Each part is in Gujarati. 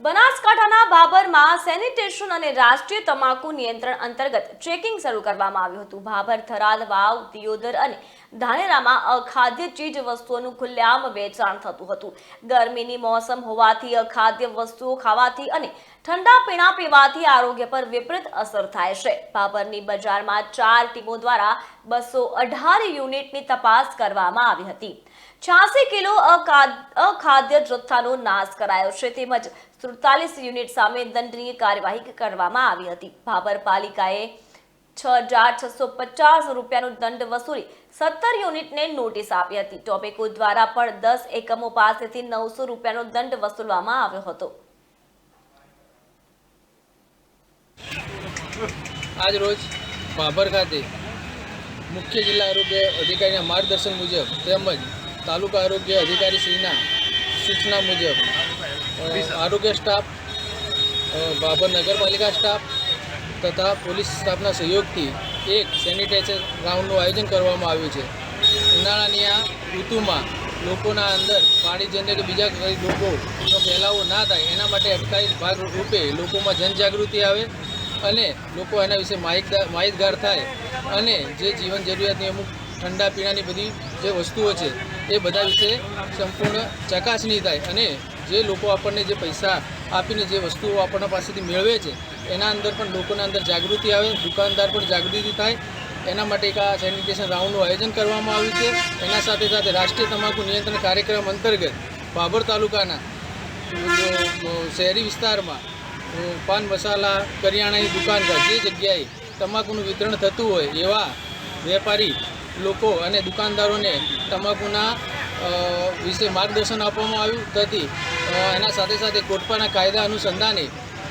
બનાસકાંઠાના ભાભરમાં સેનિટેશન અને રાષ્ટ્રીય તમાકુ નિયંત્રણ અંતર્ગત ચેકિંગ શરૂ કરવામાં આવ્યું હતું। ભાભર, થરાદ, વાવ, દિયોદર અને ધાનેરામાં અખાદ્ય ચીજ વસ્તુઓનું ખુલ્લેઆમ વેચાણ થતું હતું। ગરમીની મોસમ હોવાથી અખાદ્ય વસ્તુઓ ખાવાથી અને ઠંડા પીણા પીવાથી આરોગ્ય પર વિપરીત અસર થાય છે। ભાભરની બજારમાં 4 ટીમો દ્વારા 218 યુનિટની તપાસ કરવામાં આવી હતી। 86 કિલો અખાદ્ય જથ્થાનો નાશ કરાયો છે તેમજ 47 યુનિટ સામે દંડનીય કાર્યવાહી કરવામાં આવી હતી। ભાભર પાલિકાએ 6,650 રૂપિયાનો દંડ વસૂલી 17 યુનિટને નોટિસ આપી હતી। ટોબેકો દ્વારા પણ 10 એકમો પાસેથી 900 રૂપિયાનો દંડ વસૂલવામાં આવ્યો હતો। આજ રોજ ભાભર ખાતે મુખ્ય જિલ્લા આરોગ્ય અધિકારીના માર્ગદર્શન મુજબ તેમજ તાલુકા આરોગ્ય અધિકારીશ્રીના સૂચના મુજબ આરોગ્ય સ્ટાફ, ભાભર નગરપાલિકા સ્ટાફ તથા પોલીસ સ્ટાફના સહયોગથી એક સેનિટાઇઝર રાઉન્ડનું આયોજન કરવામાં આવ્યું છે। ઉનાળાની આ ઋતુમાં લોકોના અંદર પાણીજન્ય કે બીજા કઈ રોગોનો ફેલાવો ના થાય એના માટે અટકાયત ભાગ રૂપે લોકોમાં જનજાગૃતિ આવે અને લોકો એના વિશે માહિતગાર થાય અને જે જીવન જરૂરિયાતની અમુક ઠંડા પીણાની બધી જે વસ્તુઓ છે એ બધા વિશે સંપૂર્ણ ચકાસણી થાય અને જે લોકો આપણને જે પૈસા આપીને જે વસ્તુઓ આપણને પાસેથી મેળવે છે એના અંદર પણ લોકોના અંદર જાગૃતિ આવે, દુકાનદાર પણ જાગૃતિ થાય એના માટે એક આ સેનિટેશન રાઉન્ડનું આયોજન કરવામાં આવ્યું છે। એના સાથે સાથે રાષ્ટ્રીય તમાકુ નિયંત્રણ કાર્યક્રમ અંતર્ગત ભાભર તાલુકાના શહેરી વિસ્તારમાં પાન મસાલા કરિયાણાની દુકાન પર જે જગ્યાએ તમાકુનું વિતરણ થતું હોય એવા વેપારી લોકો અને દુકાનદારોને તમાકુના વિશે માર્ગદર્શન આપવામાં આવ્યું હતી। એના સાથે સાથે કોટપાના કાયદા અનુસંધાને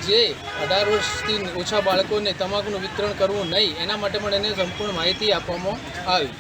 જે 18 વર્ષથી ઓછા બાળકોને તમાકુનું વિતરણ કરવું નહીં એના માટે પણ એને સંપૂર્ણ માહિતી આપવામાં આવી।